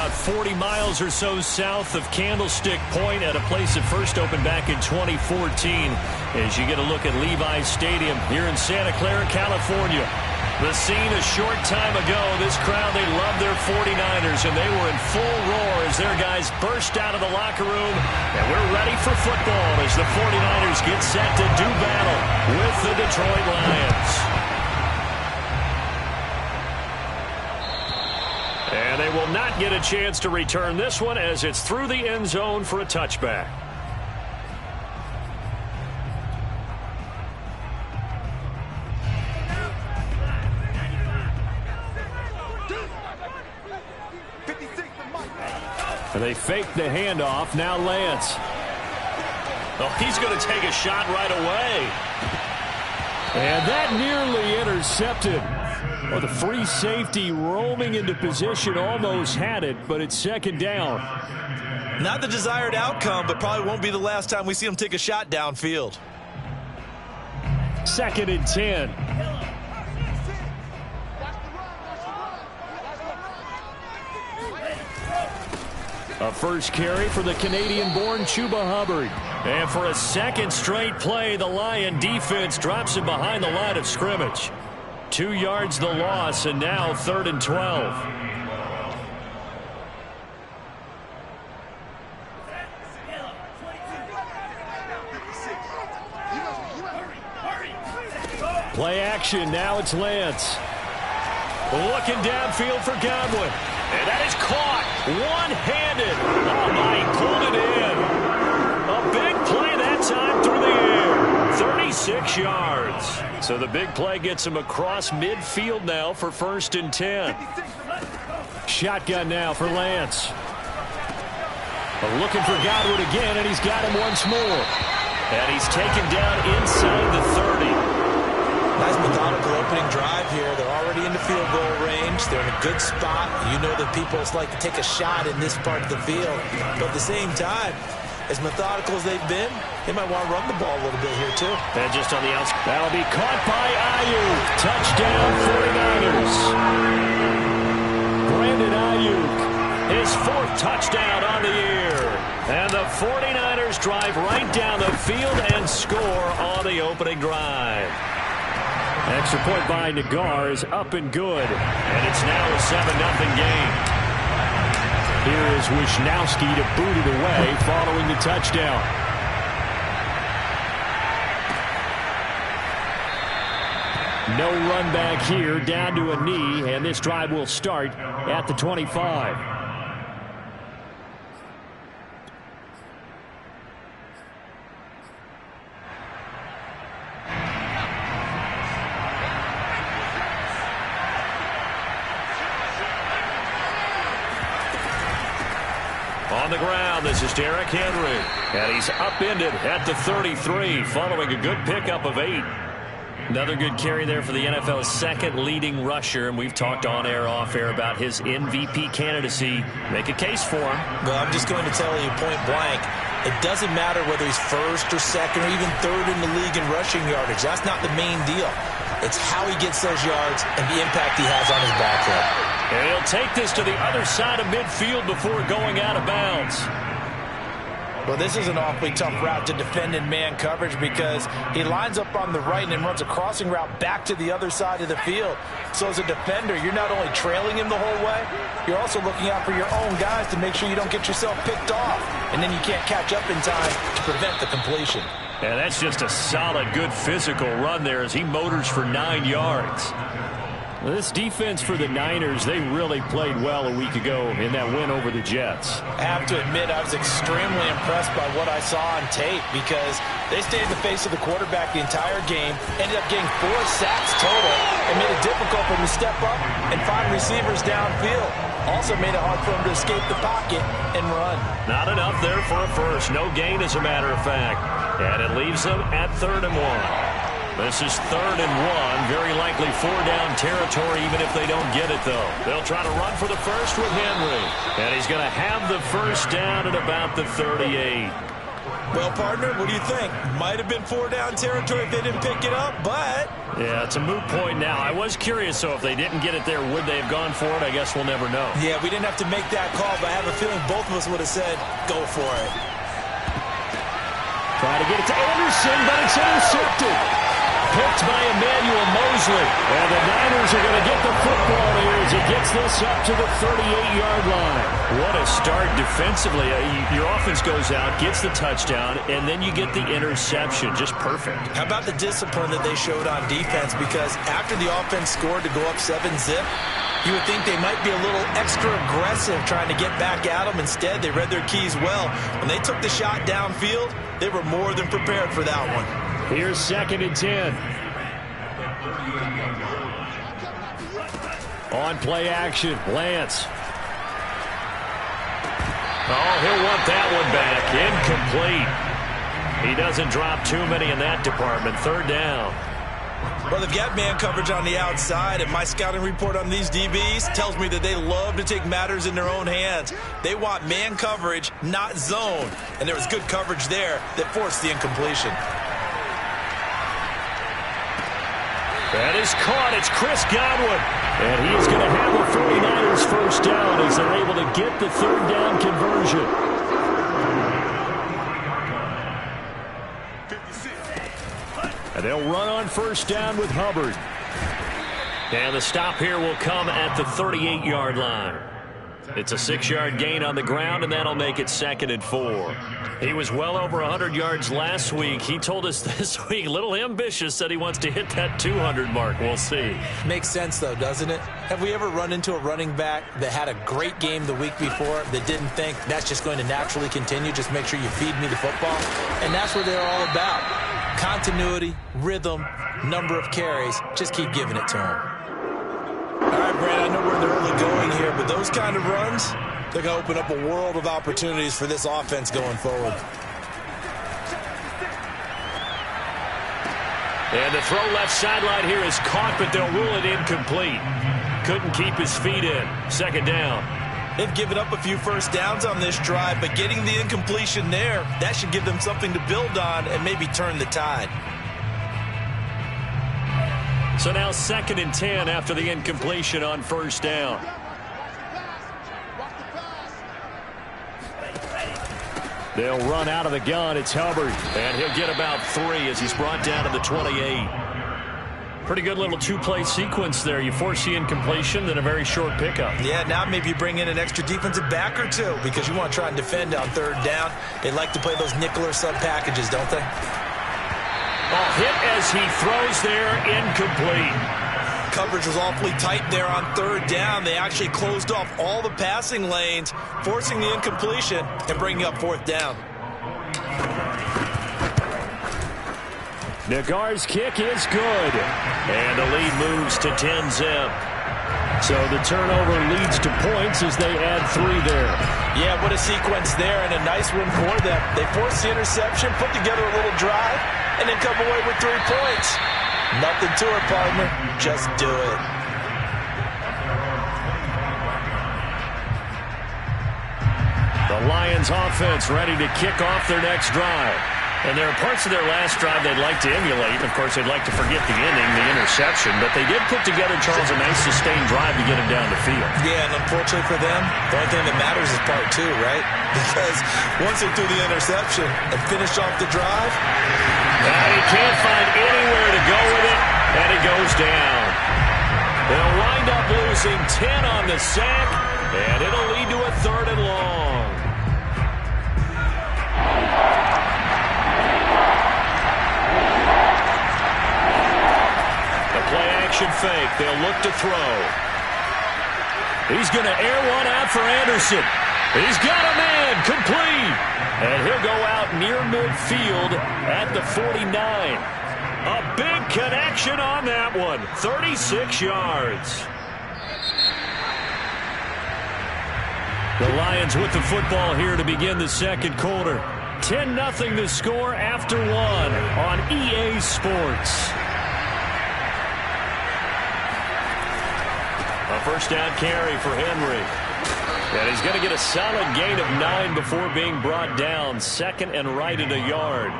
about 40 miles or so south of Candlestick Point at a place that first opened back in 2014 as you get a look at Levi's Stadium here in Santa Clara, California. The scene a short time ago, this crowd, they loved their 49ers, and they were in full roar as their guys burst out of the locker room. And we're ready for football as the 49ers get set to do battle with the Detroit Lions. And they will not get a chance to return this one as it's through the end zone for a touchback. They fake the handoff. Now Lance. Oh, he's going to take a shot right away. And that nearly intercepted. Oh, the free safety roaming into position almost had it, but it's second down. Not the desired outcome, but probably won't be the last time we see him take a shot downfield. 2nd and 10. A first carry for the Canadian-born Chuba Hubbard. And for a second straight play, the Lion defense drops him behind the line of scrimmage. 2 yards the loss, and now 3rd and 12. Play action, now it's Lance. Looking downfield for Godwin. And that is caught. One-handed. Oh, my, he pulled it in. A big play that time through the air. 36 yards. So the big play gets him across midfield now for 1st and 10. Shotgun now for Lance. Looking for Godwin again, and he's got him once more. And he's taken down inside the 30. Nice methodical opening drive here. They're already in the field goal range. They're in a good spot. You know that people like to take a shot in this part of the field. But at the same time, as methodical as they've been, they might want to run the ball a little bit here too. And just on the outside. That'll be caught by Ayuk. Touchdown 49ers. Brandon Ayuk, his 4th touchdown on the year. And the 49ers drive right down the field and score on the opening drive. Extra point by Nagar is up and good. And it's now a 7-0 game. Here is Wisnowski to boot it away following the touchdown. No run back here, down to a knee, and this drive will start at the 25. On the ground, this is Derrick Henry. And he's upended at the 33 following a good pickup of 8. Another good carry there for the NFL's 2nd leading rusher. And we've talked on air, off air about his MVP candidacy. Make a case for him. Well, I'm just going to tell you point blank. It doesn't matter whether he's 1st or 2nd or even 3rd in the league in rushing yardage. That's not the main deal. It's how he gets those yards and the impact he has on his backfield. And he'll take this to the other side of midfield before going out of bounds. Well, this is an awfully tough route to defend in man coverage because he lines up on the right and then runs a crossing route back to the other side of the field. So as a defender, you're not only trailing him the whole way, you're also looking out for your own guys to make sure you don't get yourself picked off. And then you can't catch up in time to prevent the completion. And that's just a solid, good physical run there as he motors for 9 yards. This defense for the Niners, they really played well a week ago in that win over the Jets. I have to admit, I was extremely impressed by what I saw on tape because they stayed in the face of the quarterback the entire game, ended up getting 4 sacks total, and made it difficult for him to step up and find receivers downfield. Also made it hard for him to escape the pocket and run. Not enough there for a first. No gain, as a matter of fact. And it leaves them at 3rd and 1. This is 3rd and 1. Very likely 4-down territory, even if they don't get it, though. They'll try to run for the first with Henry. And he's going to have the first down at about the 38. Well, partner, what do you think? Might have been 4-down territory if they didn't pick it up, but... Yeah, it's a moot point now. I was curious, so if they didn't get it there, would they have gone for it? I guess we'll never know. Yeah, we didn't have to make that call, but I have a feeling both of us would have said, go for it. Try to get it to Anderson, but it's intercepted. Picked by Emmanuel Mosley. And the Niners are going to get the football here as he gets this up to the 38-yard line. What a start defensively. Your offense goes out, gets the touchdown, and then you get the interception. Just perfect. How about the discipline that they showed on defense? Because after the offense scored to go up 7-zip, you would think they might be a little extra aggressive trying to get back at them. Instead, they read their keys well. When they took the shot downfield, they were more than prepared for that one. Here's 2nd and 10. On play action, Lance. Oh, he'll want that one back. Incomplete. He doesn't drop too many in that department. 3rd down. Well, they've got man coverage on the outside, and my scouting report on these DBs tells me that they love to take matters in their own hands. They want man coverage, not zone. And there was good coverage there that forced the incompletion. That is caught. It's Chris Godwin. And he is going to have a 49ers first down as they're able to get the 3rd down conversion. And they'll run on first down with Hubbard. And the stop here will come at the 38-yard line. It's a 6-yard gain on the ground, and that'll make it 2nd and 4. He was well over 100 yards last week. He told us this week, a little ambitious, said he wants to hit that 200 mark. We'll see. Makes sense, though, doesn't it? Have we ever run into a running back that had a great game the week before that didn't think that's just going to naturally continue? Just make sure you feed me the football. And that's what they're all about. Continuity, rhythm, number of carries. Just keep giving it to him. All right, Brad, I know we're in the early going here, but those kind of runs, they're going to open up a world of opportunities for this offense going forward. And the throw left sideline here is caught, but they'll rule it incomplete. Couldn't keep his feet in. 2nd down. They've given up a few first downs on this drive, but getting the incompletion there, that should give them something to build on and maybe turn the tide. So now 2nd and 10 after the incompletion on first down. They'll run out of the gun. It's Hubbard, and he'll get about 3 as he's brought down to the 28. Pretty good little two-play sequence there. You force the incompletion, then a very short pickup. Yeah, now maybe you bring in an extra defensive back or two because you want to try and defend on 3rd down. They like to play those nickel or sub packages, don't they? Oh, hit as he throws there, incomplete. Coverage was awfully tight there on 3rd down. They actually closed off all the passing lanes, forcing the incompletion and bringing up 4th down. Nagar's kick is good. And the lead moves to 10-zip. So the turnover leads to points as they add 3 there. Yeah, what a sequence there, and a nice one for them. They force the interception, put together a little drive, and then come away with 3 points. Nothing to it, partner. Just do it. The Lions offense ready to kick off their next drive. And there are parts of their last drive they'd like to emulate. And, of course, they'd like to forget the inning, the interception. But they did put together, Charles, a nice sustained drive to get him down the field. Yeah, and unfortunately for them, the only thing that matters is part 2, right? Because once they threw the interception and finished off the drive, he can't find anywhere to go with it, and it goes down. They'll wind up losing 10 on the sack, and it'll lead to a 3rd and long. Play-action fake. They'll look to throw. He's going to air one out for Anderson. He's got a man. Complete. And he'll go out near midfield at the 49. A big connection on that one. 36 yards. The Lions with the football here to begin the 2nd quarter. 10-0 the score after 1 on EA Sports. A first down carry for Henry. And he's going to get a solid gain of 9 before being brought down. Second and right at a yard.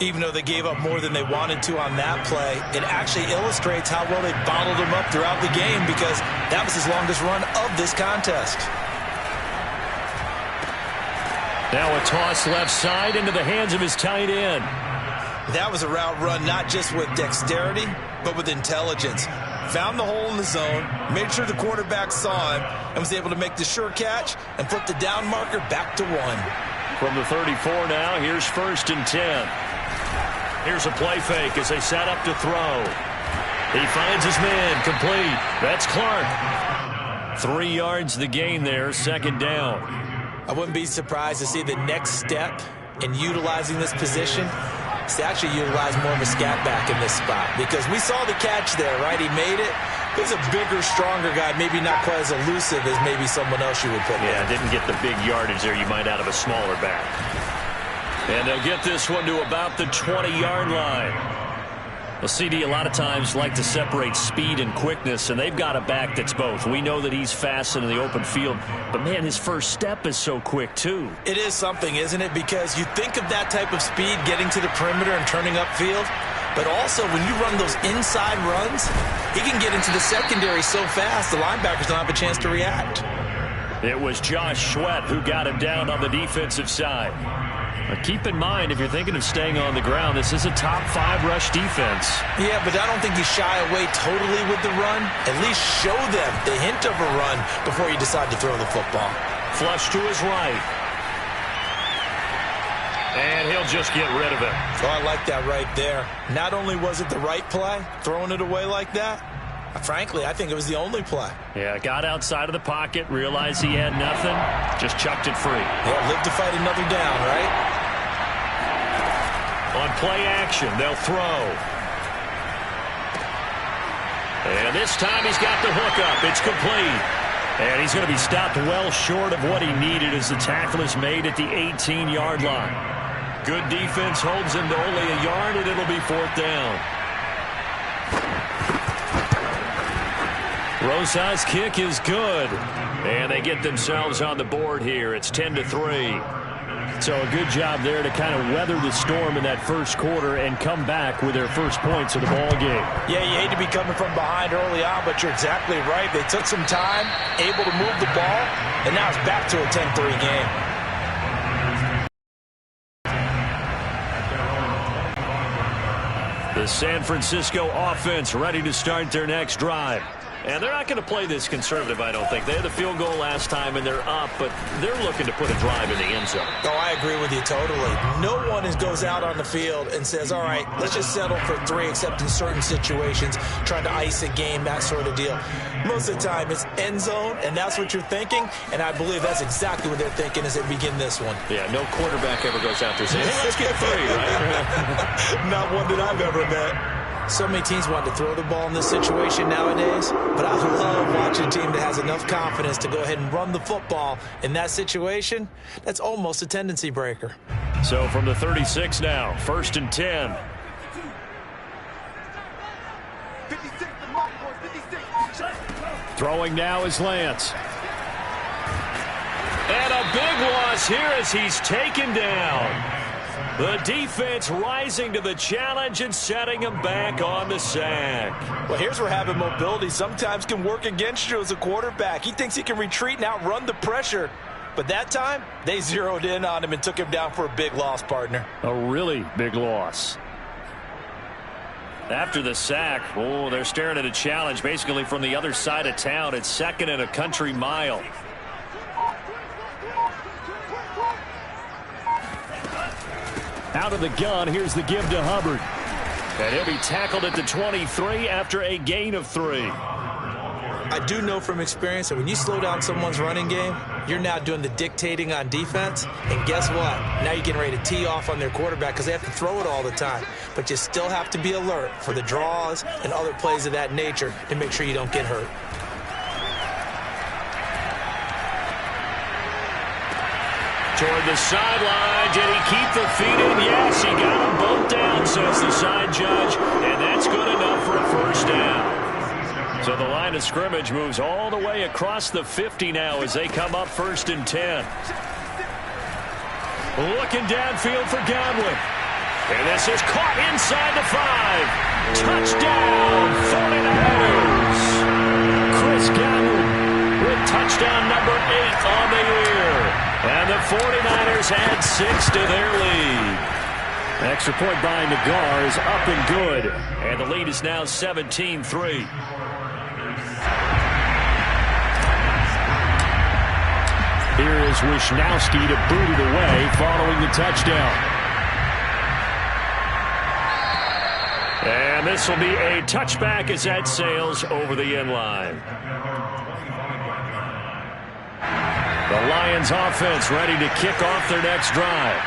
Even though they gave up more than they wanted to on that play, it actually illustrates how well they bottled him up throughout the game, because that was his longest run of this contest. Now a toss left side into the hands of his tight end. That was a route run not just with dexterity, but with intelligence. Found the hole in the zone, made sure the quarterback saw him, and was able to make the sure catch and flip the down marker back to 1. From the 34 now, here's 1st and 10. Here's a play fake as they set up to throw. He finds his man, complete. That's Clark. 3 yards the gain there, 2nd down. I wouldn't be surprised to see the next step in utilizing this position is to actually utilize more of a scat back in this spot, because we saw the catch there, right? He made it. He's a bigger, stronger guy, maybe not quite as elusive as maybe someone else you would put there. Yeah, didn't get the big yardage there you might out of a smaller back. And they'll get this one to about the 20-yard line. Well, CD, a lot of times like to separate speed and quickness, and they've got a back that's both. We know that he's fast in the open field, but, man, his first step is so quick, too. It is something, isn't it? Because you think of that type of speed getting to the perimeter and turning upfield, but also when you run those inside runs, he can get into the secondary so fast the linebackers don't have a chance to react. It was Josh Sweat who got him down on the defensive side. But keep in mind, if you're thinking of staying on the ground, this is a top 5 rush defense. Yeah, but I don't think you shy away totally with the run. At least show them the hint of a run before you decide to throw the football. Flush to his right. And he'll just get rid of it. Oh, I like that right there. Not only was it the right play, throwing it away like that, frankly, I think it was the only play. Yeah, got outside of the pocket, realized he had nothing, just chucked it free. Yeah, live to fight another down, right? On play action, they'll throw. And this time he's got the hook up. It's complete. And he's going to be stopped well short of what he needed as the tackle is made at the 18-yard line. Good defense holds him to only a yard, and it'll be 4th down. Rosa's kick is good. And they get themselves on the board here. It's 10-3. So a good job there to kind of weather the storm in that first quarter and come back with their first points of the ball game. Yeah, you hate to be coming from behind early on, but you're exactly right. They took some time, able to move the ball, and now it's back to a 10-3 game. The San Francisco offense ready to start their next drive. And they're not going to play this conservative, I don't think. They had the field goal last time, and they're up, but they're looking to put a drive in the end zone. Oh, I agree with you totally. No one goes out on the field and says, all right, let's just settle for 3, except in certain situations, trying to ice a game, that sort of deal. Most of the time, it's end zone, and that's what you're thinking, and I believe that's exactly what they're thinking as they begin this one. Yeah, no quarterback ever goes out there saying, hey, let's get 3, right? Not one that I've ever met. So many teams want to throw the ball in this situation nowadays, but I love watching a team that has enough confidence to go ahead and run the football in that situation. That's almost a tendency breaker. So from the 36 now, 1st and 10. Throwing now is Lance. And a big loss here as he's taken down. The defense rising to the challenge and setting him back on the sack. Well, here's where having mobility sometimes can work against you as a quarterback. He thinks he can retreat and outrun the pressure. But that time, they zeroed in on him and took him down for a big loss, partner. A really big loss. After the sack, oh, they're staring at a challenge basically from the other side of town. It's 2nd and a country mile. Out of the gun, here's the give to Hubbard. And he'll be tackled at the 23 after a gain of 3. I do know from experience that when you slow down someone's running game, you're now doing the dictating on defense. And guess what? Now you're getting ready to tee off on their quarterback because they have to throw it all the time. But you still have to be alert for the draws and other plays of that nature to make sure you don't get hurt. Toward the sideline. Did he keep the feet in? Yes, he got them both down, says the side judge. And that's good enough for a 1st down. So the line of scrimmage moves all the way across the 50 now as they come up 1st and 10. Looking downfield for Godwin. And this is caught inside the 5. Touchdown, 49ers. Chris Godwin with touchdown number 8 on the year. And the 49ers add 6 to their lead. Extra point by Nagar is up and good. And the lead is now 17-3. Here is Wishnowski to boot it away following the touchdown. And this will be a touchback as that sails over the end line. The Lions offense ready to kick off their next drive.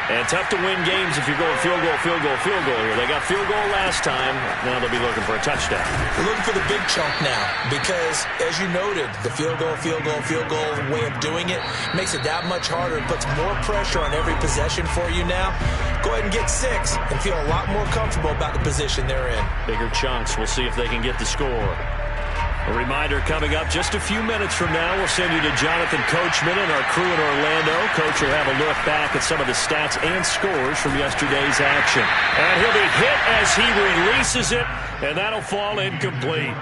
And tough to win games if you're going field goal, field goal, field goal here. They got field goal last time. Now they'll be looking for a touchdown. They're looking for the big chunk now because, as you noted, the field goal way of doing it makes it that much harder. It puts more pressure on every possession for you now. Go ahead and get 6 and feel a lot more comfortable about the position they're in. Bigger chunks. We'll see if they can get the score. A reminder coming up just a few minutes from now. We'll send you to Jonathan Coachman and our crew in Orlando. Coach will have a look back at some of the stats and scores from yesterday's action. And he'll be hit as he releases it, and that'll fall incomplete.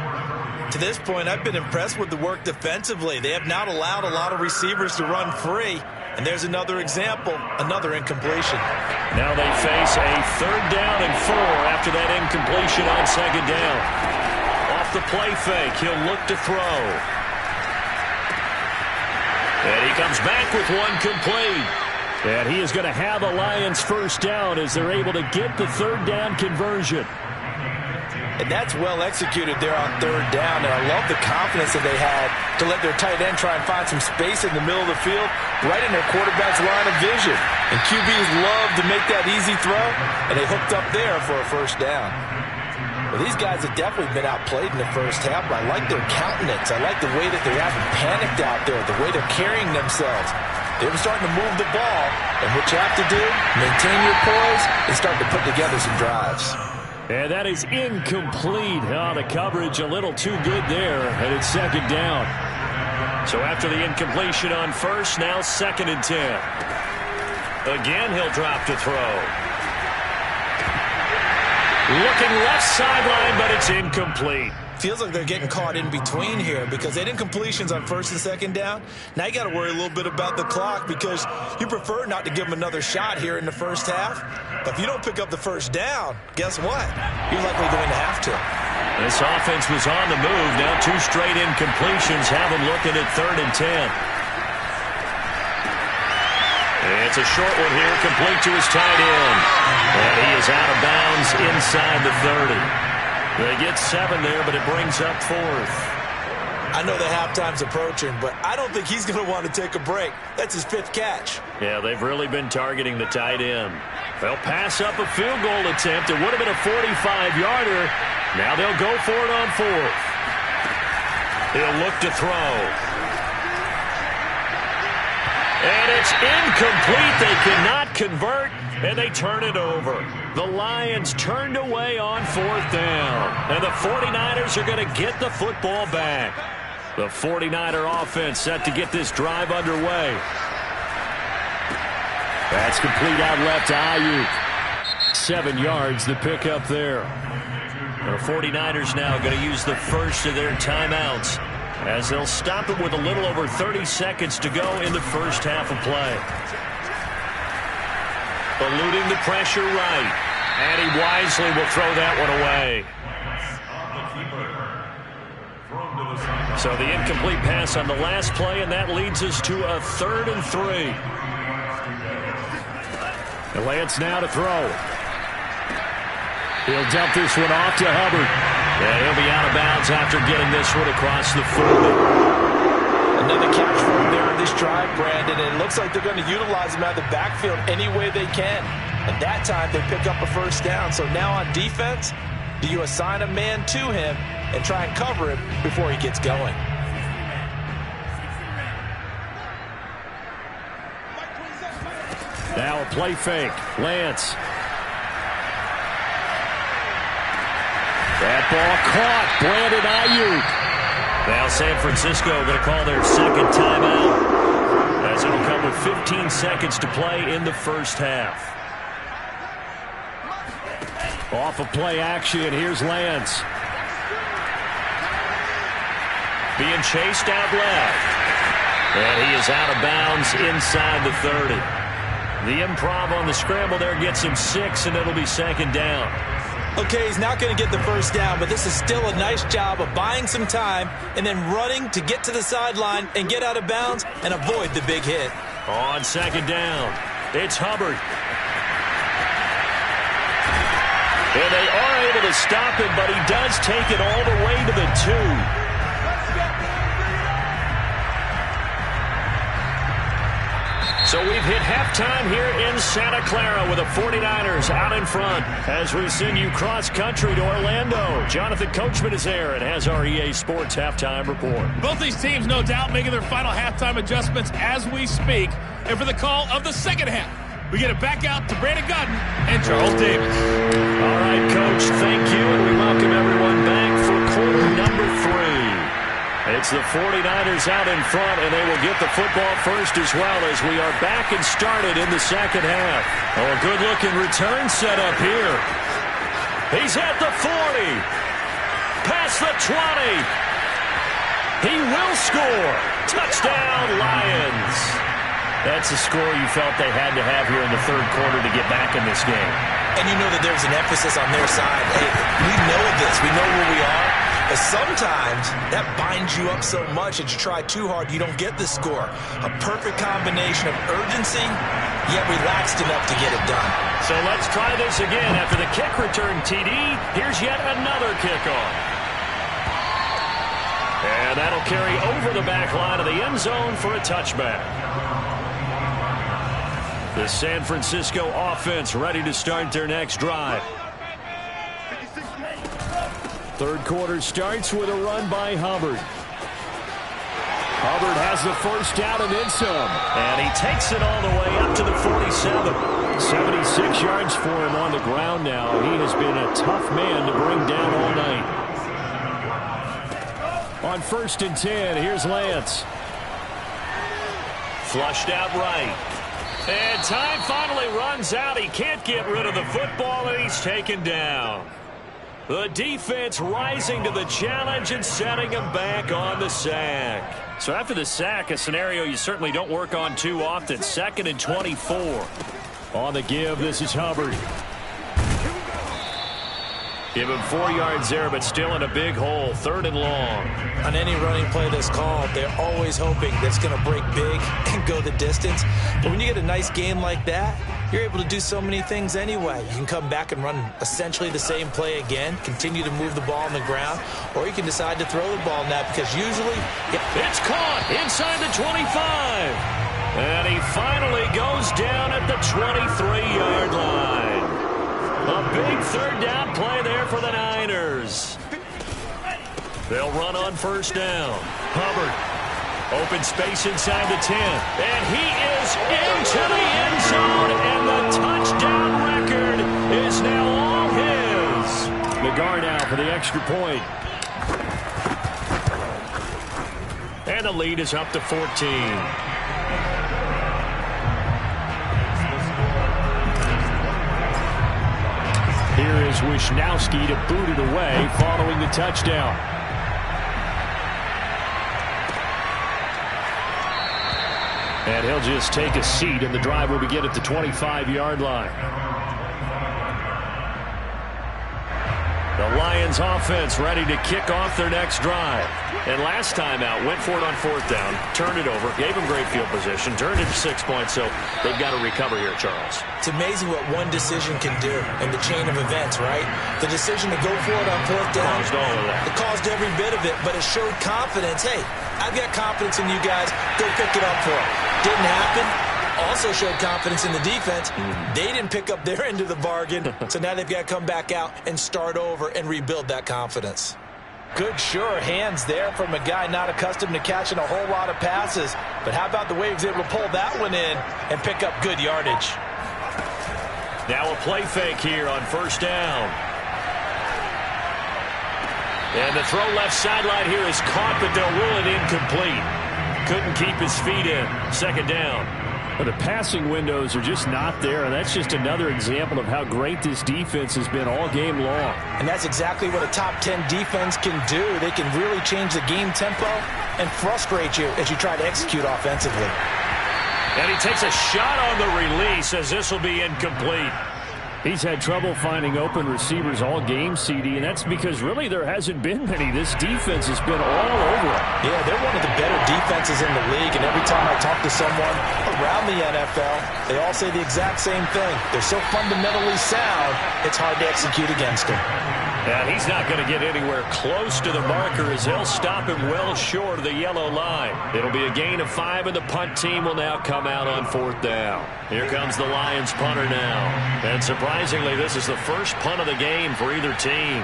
To this point, I've been impressed with the work defensively. They have not allowed a lot of receivers to run free. And there's another example, another incompletion. Now they face a 3rd down and 4 after that incompletion on 2nd down. The play fake. He'll look to throw. And he comes back with one complete. And he is going to have a Lions 1st down as they're able to get the 3rd down conversion. And that's well executed there on 3rd down. And I love the confidence that they had to let their tight end try and find some space in the middle of the field, right in their quarterback's line of vision. And QBs love to make that easy throw, and they hooked up there for a 1st down. Well, these guys have definitely been outplayed in the 1st half, but I like their countenance. I like the way that they haven't panicked out there, the way they're carrying themselves. They're starting to move the ball, and what you have to do, maintain your poise and start to put together some drives. And that is incomplete. Oh, the coverage a little too good there, and it's 2nd down. So after the incompletion on 1st, now 2nd and 10. Again, he'll drop to throw. Looking left sideline, but it's incomplete. Feels like they're getting caught in between here because they had incompletions on 1st and 2nd down. Now you got to worry a little bit about the clock because you prefer not to give them another shot here in the 1st half. But if you don't pick up the 1st down, guess what? You're likely going to have to. This offense was on the move. Now 2 straight incompletions have them looking at 3rd and 10. It's a short one here, complete to his tight end. And he is out of bounds inside the 30. They get 7 there, but it brings up 4th. I know the halftime's approaching, but I don't think he's going to want to take a break. That's his 5th catch. Yeah, they've really been targeting the tight end. They'll pass up a field goal attempt. It would have been a 45-yarder. Now they'll go for it on 4th. He'll look to throw. And it's incomplete. They cannot convert, and they turn it over. The Lions turned away on 4th down, and the 49ers are going to get the football back. The 49er offense set to get this drive underway. That's complete out left to Ayuk. 7 yards, the pickup there. The 49ers now going to use the first of their timeouts as they'll stop it with a little over 30 seconds to go in the 1st half of play. Eluding the pressure right. And he wisely will throw that one away. So the incomplete pass on the last play, and that leads us to a 3rd and 3. And Lance now to throw. He'll dump this one off to Hubbard. Yeah, he'll be out of bounds after getting this one across the 40. Another catch for him there on this drive, Brandon. And it looks like they're going to utilize him out of the backfield any way they can. And that time they pick up a 1st down. So now on defense, do you assign a man to him and try and cover him before he gets going? Now a play fake. Lance. That ball caught. Brandon Ayuk. Now San Francisco going to call their second timeout, as it'll come with 15 seconds to play in the first half. Off of play action, here's Lance. Being chased out left. And he is out of bounds inside the 30. The improv on the scramble there gets him 6, and it'll be second down. Okay, he's not going to get the first down, but this is still a nice job of buying some time and then running to get to the sideline and get out of bounds and avoid the big hit. On second down, it's Hubbard. And they are able to stop him, but he does take it all the way to the 2. So we've hit halftime here in Santa Clara with the 49ers out in front as we send you cross-country to Orlando. Jonathan Coachman is there and has our EA Sports halftime report. Both these teams, no doubt, making their final halftime adjustments as we speak. And for the call of the second half, we get it back out to Brandon Godden and Charles Davis. All right, Coach, thank you, and we welcome everyone back for quarter number 3. It's the 49ers out in front, and they will get the football first as well as we are back and started in the second half. Oh, a good-looking return set up here. He's at the 40. Past the 20. He will score. Touchdown, Lions. That's the score you felt they had to have here in the third quarter to get back in this game. And you know that there's an emphasis on their side. Hey, we know this. We know where we are. But sometimes that binds you up so much that you try too hard, you don't get the score. A perfect combination of urgency, yet relaxed enough to get it done. So let's try this again. After the kick return TD, here's yet another kickoff. And that'll carry over the back line of the end zone for a touchback. The San Francisco offense ready to start their next drive. Third quarter starts with a run by Hubbard. Hubbard has the first down and then some. And he takes it all the way up to the 47. 76 yards for him on the ground now. He has been a tough man to bring down all night. On 1st and 10, here's Lance. Flushed out right. And time finally runs out. He can't get rid of the football, and he's taken down. The defense rising to the challenge and setting him back on the sack. So after the sack, a scenario you certainly don't work on too often. 2nd and 24. On the give, this is Hubbard. Give him 4 yards there, but still in a big hole. 3rd and long. On any running play that's called, they're always hoping that's going to break big and go the distance. But when you get a nice game like that, you're able to do so many things anyway. You can come back and run essentially the same play again, continue to move the ball on the ground, or you can decide to throw the ball now because usually it's caught inside the 25. And he finally goes down at the 23-yard line. A big 3rd down play there for the Niners. They'll run on 1st down. Hubbard. Open space inside the 10. And he is into the end zone. And the touchdown record is now all his. McGar now for the extra point. And the lead is up to 14. Here is Wisnowski to boot it away following the touchdown. And he'll just take a seat, and the drive will begin at the 25-yard line. The Lions offense ready to kick off their next drive. And last time out, went for it on 4th down, turned it over, gave them great field position, turned it to 6 points, so they've got to recover here, Charles. It's amazing what one decision can do in the chain of events, right? The decision to go for it on 4th down. Caused all of that. It caused every bit of it, but it showed confidence. Hey, I've got confidence in you guys. Go pick it up for it. Didn't happen. Also showed confidence in the defense. They didn't pick up their end of the bargain, so now they've got to come back out and start over and rebuild that confidence. Good, sure hands there from a guy not accustomed to catching a whole lot of passes. But how about the way he was able to pull that one in and pick up good yardage? Now a play fake here on 1st down. And the throw left sideline here is caught, but they'll rule it incomplete. Couldn't keep his feet in. Second down. But the passing windows are just not there, and that's just another example of how great this defense has been all game long. And that's exactly what a top 10 defense can do. They can really change the game tempo and frustrate you as you try to execute offensively. And he takes a shot on the release as this will be incomplete. He's had trouble finding open receivers all game, CD, and that's because really there hasn't been many. This defense has been all over it. Yeah, they're one of the better defenses in the league, and every time I talk to someone around the NFL, they all say the exact same thing. They're so fundamentally sound, it's hard to execute against them. And he's not going to get anywhere close to the marker as they'll stop him well short of the yellow line. It'll be a gain of 5, and the punt team will now come out on 4th down. Here comes the Lions punter now. And surprisingly, this is the first punt of the game for either team.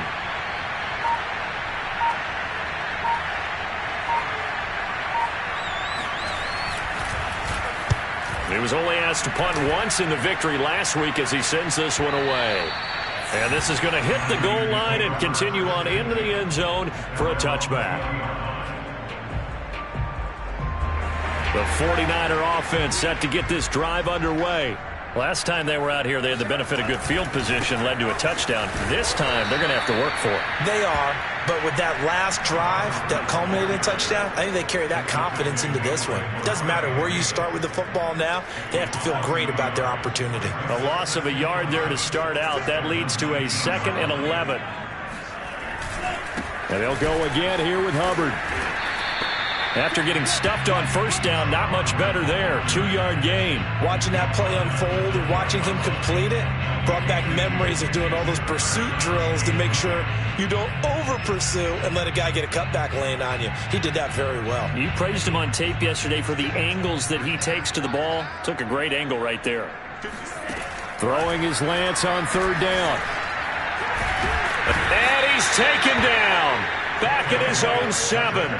He was only asked to punt once in the victory last week as he sends this one away. And this is going to hit the goal line and continue on into the end zone for a touchback. The 49er offense set to get this drive underway. Last time they were out here, they had the benefit of good field position, led to a touchdown. This time, they're going to have to work for it. They are, but with that last drive that culminated in a touchdown, I think they carry that confidence into this one. It doesn't matter where you start with the football now. They have to feel great about their opportunity. A loss of a yard there to start out. That leads to a 2nd and 11. And they'll go again here with Hubbard. After getting stuffed on 1st down, not much better there. 2-yard gain. Watching that play unfold and watching him complete it brought back memories of doing all those pursuit drills to make sure you don't over-pursue and let a guy get a cutback lane on you. He did that very well. You praised him on tape yesterday for the angles that he takes to the ball. Took a great angle right there. Throwing his Lance on 3rd down. And he's taken down. Back at his own 7.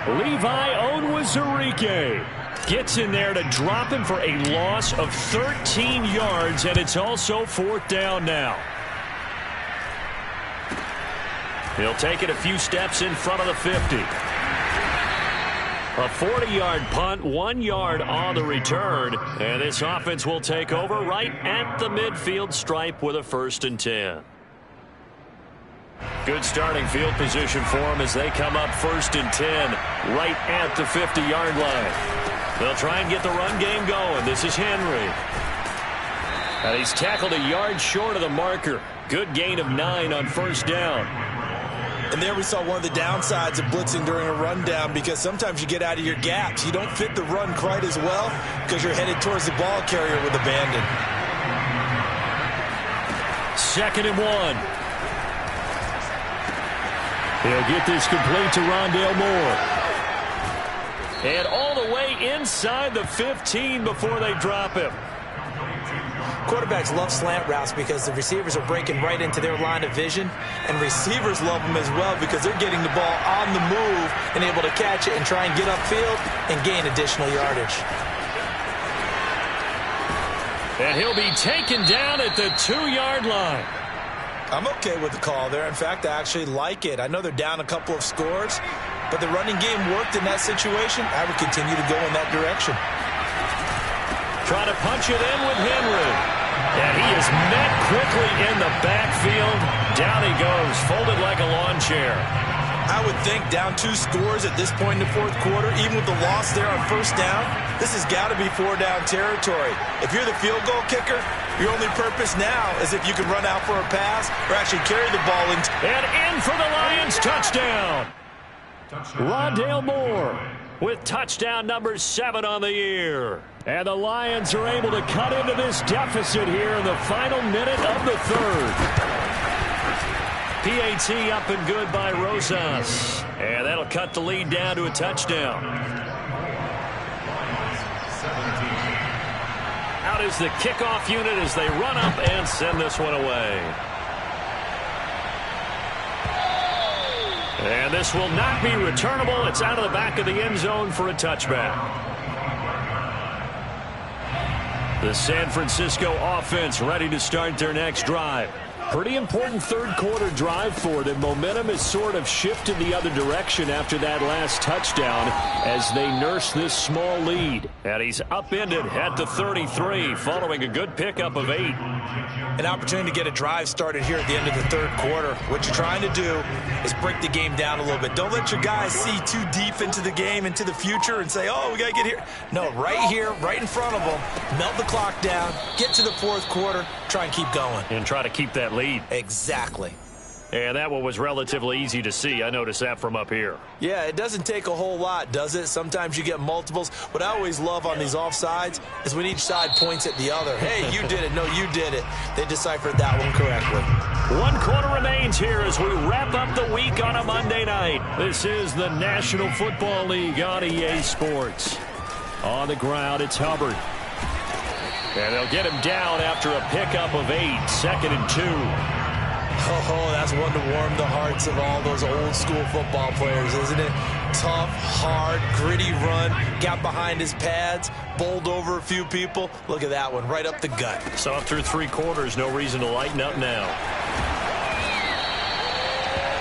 Levi Onwuzurike gets in there to drop him for a loss of 13 yards, and it's also 4th down now. He'll take it a few steps in front of the 50. A 40-yard punt, 1 yard on the return, and this offense will take over right at the midfield stripe with a 1st and 10. Good starting field position for them as they come up 1st and 10 right at the 50-yard line. They'll try and get the run game going. This is Henry. And he's tackled a yard short of the marker. Good gain of 9 on 1st down. And there we saw one of the downsides of blitzing during a rundown, because sometimes you get out of your gaps. You don't fit the run quite as well because you're headed towards the ball carrier with abandon. 2nd and 1. He'll get this complete to Rondale Moore. And all the way inside the 15 before they drop him. Quarterbacks love slant routes because the receivers are breaking right into their line of vision, and receivers love them as well because they're getting the ball on the move and able to catch it and try and get upfield and gain additional yardage. And he'll be taken down at the 2-yard line. I'm okay with the call there. In fact, I actually like it. I know they're down a couple of scores, but the running game worked in that situation. I would continue to go in that direction. Trying to punch it in with Henry. And he is met quickly in the backfield. Down he goes, folded like a lawn chair. I would think down 2 scores at this point in the 4th quarter, even with the loss there on 1st down, this has got to be 4-down territory. If you're the field goal kicker, your only purpose now is if you can run out for a pass or actually carry the ball. And in for the Lions, touchdown. Rondale Moore with touchdown number 7 on the year. And the Lions are able to cut into this deficit here in the final minute of the 3rd. PAT up and good by Rosas. And that'll cut the lead down to a touchdown. Out is the kickoff unit as they run up and send this one away. And this will not be returnable. It's out of the back of the end zone for a touchback. The San Francisco offense ready to start their next drive. Pretty important third quarter drive for them. Momentum has sort of shifted the other direction after that last touchdown as they nurse this small lead. And he's upended at the 33 following a good pickup of 8. An opportunity to get a drive started here at the end of the third quarter. What you're trying to do is break the game down a little bit. Don't let your guys see too deep into the game, into the future, and say, oh, we got to get here. No, right here, right in front of them, melt the clock down, get to the fourth quarter, try and keep going. And try to keep that lead. Exactly. And that one was relatively easy to see. I noticed that from up here. Yeah, it doesn't take a whole lot, does it? Sometimes you get multiples. What I always love on these offsides is when each side points at the other. Hey, you did it. No, you did it. They deciphered that one correctly. 1 quarter remains here as we wrap up the week on a Monday night. This is the National Football League on EA Sports. On the ground, it's Hubbard. And they'll get him down after a pickup of 8, 2nd and 2. Oh, that's one to warm the hearts of all those old school football players, isn't it? Tough, hard, gritty run, got behind his pads, bowled over a few people. Look at that one, right up the gut. So through 3 quarters, no reason to lighten up now.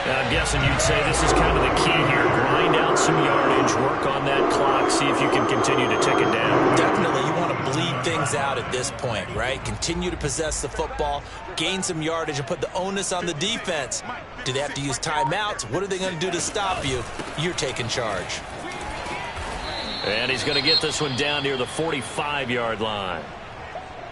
I'm guessing you'd say this is kind of the key here. Grind out some yardage, work on that clock, see if you can continue to tick it down. Definitely, you want to bleed things out at this point, right? Continue to possess the football, gain some yardage, and put the onus on the defense. Do they have to use timeouts? What are they going to do to stop you? You're taking charge. And he's going to get this one down near the 45-yard line.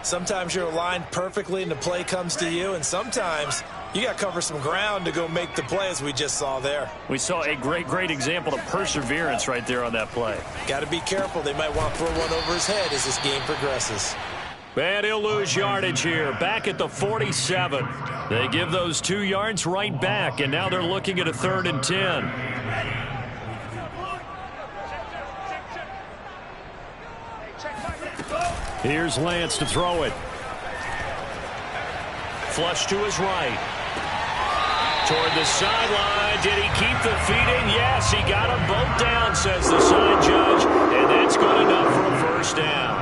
Sometimes you're aligned perfectly and the play comes to you, and sometimes you got to cover some ground to go make the play, as we just saw there. We saw a great example of perseverance right there on that play. Got to be careful. They might want to throw one over his head as this game progresses. And he'll lose yardage here, back at the 47. They give those 2 yards right back, and now they're looking at a 3rd and 10. Here's Lance to throw it. Flush to his right. Toward the sideline. Did he keep the feet in? Yes, he got them both down, says the side judge. And that's good enough for a first down.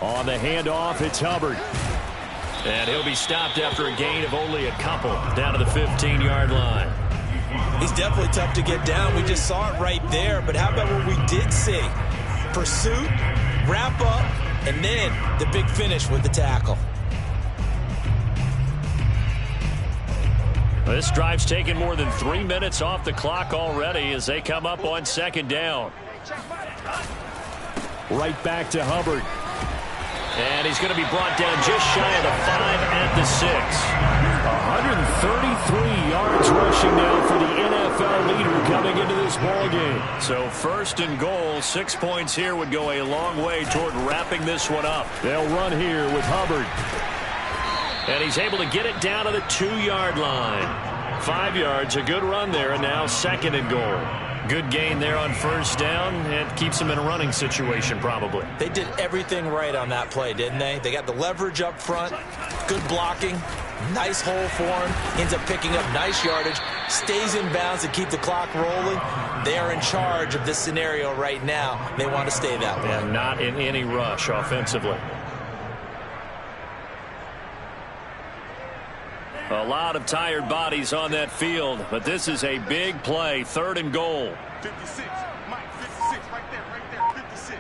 On the handoff, it's Hubbard. And he'll be stopped after a gain of only a couple down to the 15-yard line. He's definitely tough to get down. We just saw it right there. But how about what we did see? Pursuit, wrap up, and then the big finish with the tackle. This drive's taken more than 3 minutes off the clock already as they come up on 2nd down. Right back to Hubbard. And he's going to be brought down just shy of the 5 at the 6. 133 yards rushing now for the NFL leader coming into this ball game. So 1st and goal, 6 points here would go a long way toward wrapping this one up. They'll run here with Hubbard. And he's able to get it down to the 2-yard line. 5 yards, a good run there, and now 2nd and goal. Good gain there on 1st down. It keeps him in a running situation probably. They did everything right on that play, didn't they? They got the leverage up front, good blocking, nice hole for him, ends up picking up nice yardage, stays in bounds to keep the clock rolling. They are in charge of this scenario right now. They want to stay that way. And not in any rush offensively. A lot of tired bodies on that field, but this is a big play. 3rd and goal. 56, Mike, 56, right there, 56.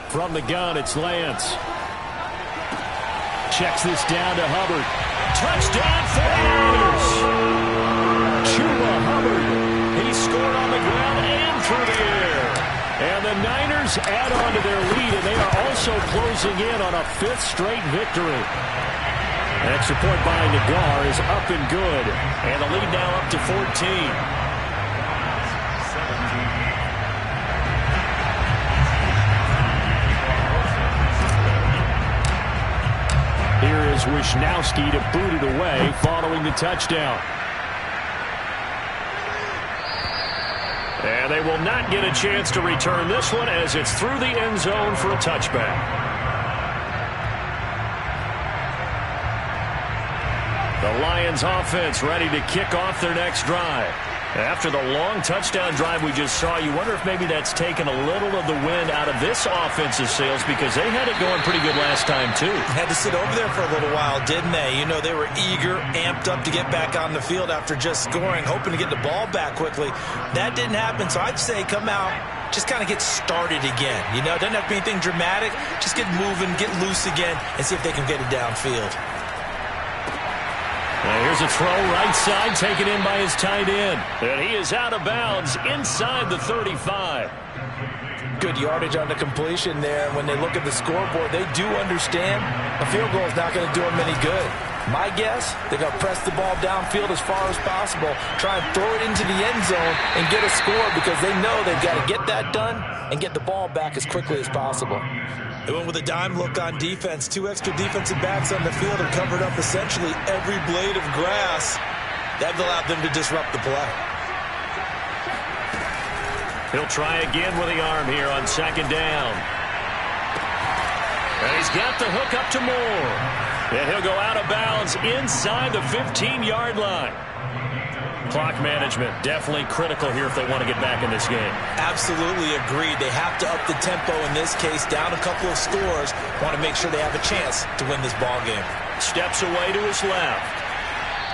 From the gun, it's Lance. Checks this down to Hubbard. Touchdown 49ers! Chuba Hubbard. He scored on the ground and through the air. And the Niners add on to their lead, and they are also closing in on a 5th straight victory. Extra point by Nagar is up and good. And the lead now up to 14. Here is Wisnowski to boot it away following the touchdown. And they will not get a chance to return this one as it's through the end zone for a touchback. The Lions offense ready to kick off their next drive. After the long touchdown drive we just saw, you wonder if maybe that's taken a little of the wind out of this offensive sails because they had it going pretty good last time, too. Had to sit over there for a little while, didn't they? You know, they were eager, amped up to get back on the field after just scoring, hoping to get the ball back quickly. That didn't happen, so I'd say come out, just kind of get started again. You know, doesn't have to be anything dramatic. Just get moving, get loose again, and see if they can get it downfield. Here's a throw right side, taken in by his tight end. And he is out of bounds inside the 35. Good yardage on the completion there. When they look at the scoreboard, they do understand a field goal is not going to do them any good. My guess, they're going to press the ball downfield as far as possible, try and throw it into the end zone and get a score because they know they've got to get that done and get the ball back as quickly as possible. They went with a dime look on defense. 2 extra defensive backs on the field and covered up essentially every blade of grass. That allowed them to disrupt the play. He'll try again with the arm here on second down. And he's got the hook up to Moore. And he'll go out of bounds inside the 15-yard line. Clock management definitely critical here if they want to get back in this game. Absolutely agreed. They have to up the tempo in this case, down a couple of scores. Want to make sure they have a chance to win this ball game. Steps away to his left.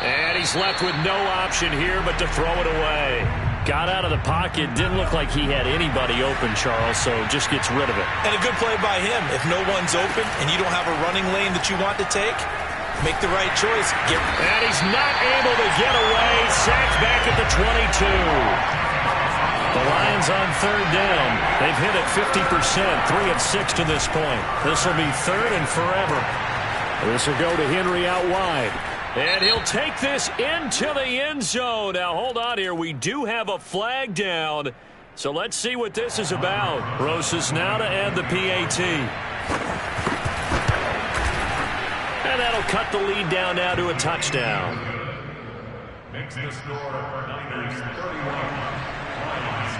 And he's left with no option here but to throw it away. Got out of the pocket. Didn't look like he had anybody open, Charles, so just gets rid of it. And a good play by him. If no one's open and you don't have a running lane that you want to take, make the right choice. And he's not able to get away. Sacked back at the 22. The Lions on third down. They've hit it 50%, 3 of 6 to this point. This will be third and forever. This will go to Henry out wide. And he'll take this into the end zone. Now, hold on here. We do have a flag down. So let's see what this is about. Rosas now to add the PAT. And that'll cut the lead down now to a touchdown. Makes the score Niners 31, Lions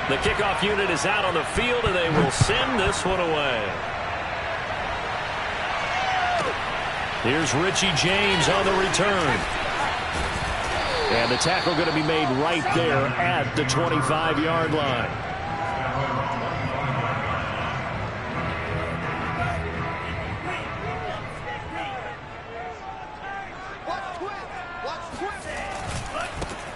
24. The kickoff unit is out on the field, and they will send this one away. Here's Richie James on the return. And the tackle going to be made right there at the 25-yard line.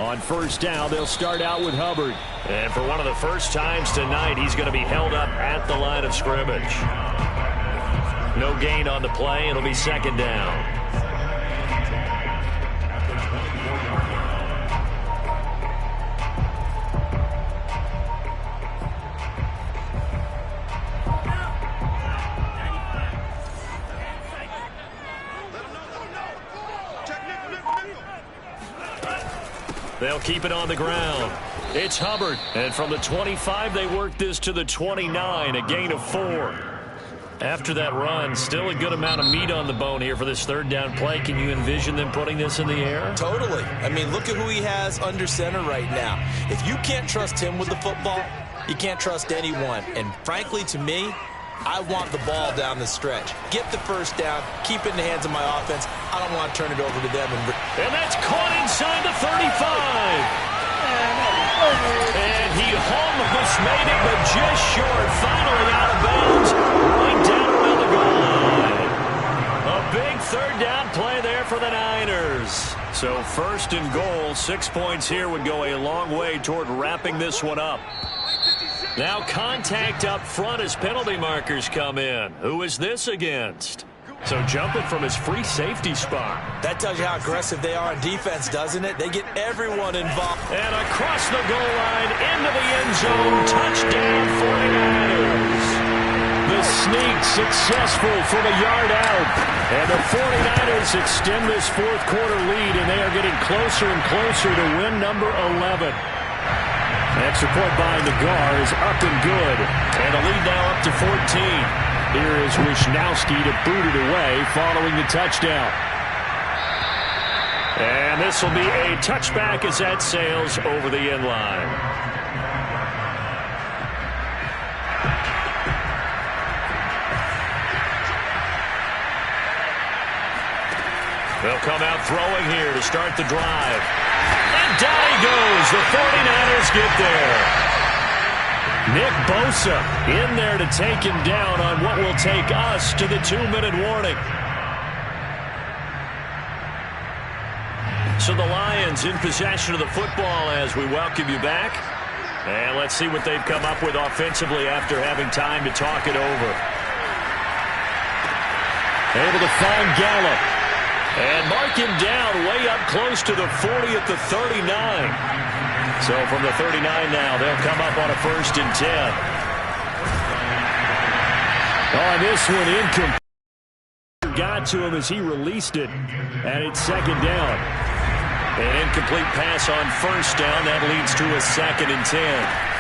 On first down, they'll start out with Hubbard. And for one of the first times tonight, he's going to be held up at the line of scrimmage. No gain on the play. It'll be second down. They'll keep it on the ground. It's Hubbard. And from the 25, they work this to the 29, a gain of 4. After that run, still a good amount of meat on the bone here for this third down play. Can you envision them putting this in the air? Totally. I mean, look at who he has under center right now. If you can't trust him with the football, you can't trust anyone. And frankly, to me, I want the ball down the stretch. Get the first down, keep it in the hands of my offense. I don't want to turn it over to them. And that's caught inside the 35. And he almost made it, but just short. Finally out of bounds, right down around the goal line. A big third down play there for the Niners. So first and goal, 6 points here would go a long way toward wrapping this one up. Now contact up front as penalty markers come in. Who is this against? So jumping from his free safety spot. That tells you how aggressive they are on defense, doesn't it? They get everyone involved. And across the goal line, into the end zone, touchdown 49ers. The sneak successful from a yard out. And the 49ers extend this fourth quarter lead, and they are getting closer and closer to win number 11. Extra point by Nagar is up and good. And the lead now up to 14. Here is Wisnowski to boot it away following the touchdown. And this will be a touchback as that sails over the end line. They'll come out throwing here to start the drive. And down he goes. The 49ers get there. Nick Bosa in there to take him down on what will take us to the 2-minute warning. So the Lions in possession of the football as we welcome you back. And let's see what they've come up with offensively after having time to talk it over. Able to find Gallup. And mark him down way up close to the 40 at the 39. So from the 39 now, they'll come up on a 1st and 10. On this one, incomplete. Got to him as he released it. And it's 2nd down. An incomplete pass on 1st down. That leads to a 2nd and 10.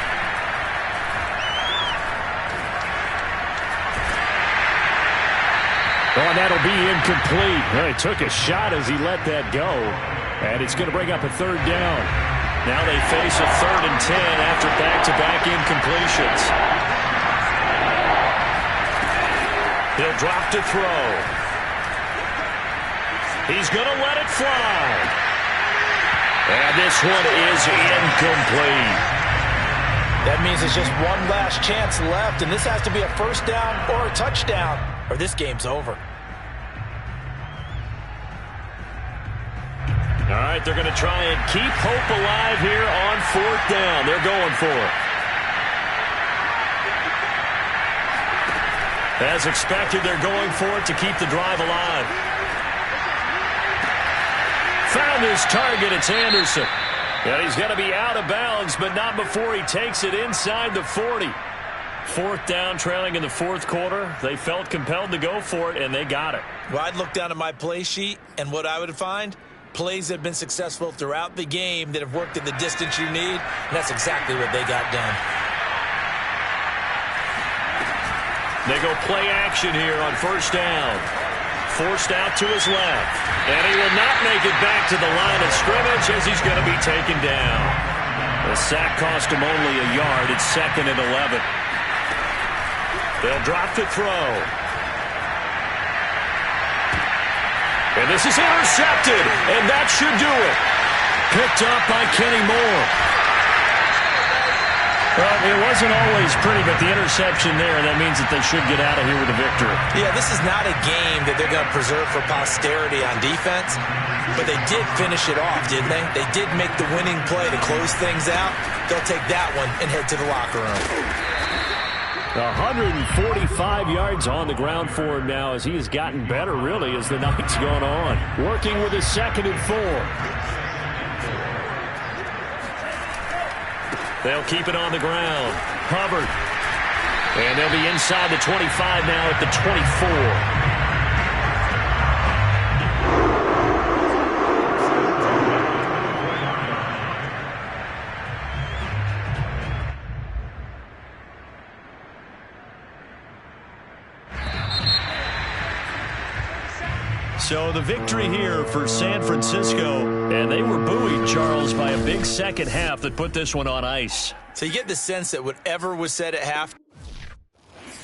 Oh, that'll be incomplete. Well, he took a shot as he let that go. And it's going to bring up a 3rd down. Now they face a 3rd and 10 after back-to-back incompletions. He'll drop to throw. He's going to let it fly. And this one is incomplete. That means it's just one last chance left, and this has to be a 1st down or a touchdown, or this game's over. All right, they're going to try and keep hope alive here on 4th down. They're going for it. As expected, they're going for it to keep the drive alive. Found his target. It's Anderson. And he's going to be out of bounds, but not before he takes it inside the 40. 4th down, trailing in the 4th quarter. They felt compelled to go for it, and they got it. Well, I'd look down at my play sheet, and what I would find, plays that have been successful throughout the game that have worked in the distance you need, and that's exactly what they got done. They go play action here on 1st down. Forced out to his left. And he will not make it back to the line of scrimmage as he's going to be taken down. The sack cost him only a yard. It's 2nd and 11. They'll drop to throw. And this is intercepted, and that should do it. Picked up by Kenny Moore. Well, it wasn't always pretty, but the interception there, that means that they should get out of here with a victory. Yeah, this is not a game that they're going to preserve for posterity on defense, but they did finish it off, didn't they? They did make the winning play to close things out. They'll take that one and head to the locker room. 145 yards on the ground for him now as he has gotten better, really, as the night's gone on. Working with a 2nd and 4. They'll keep it on the ground. Hubbard. And they'll be inside the 25 now at the 24. So the victory here for San Francisco. And they were buoyed, Charles, by a big second half that put this one on ice. So you get the sense that whatever was said at half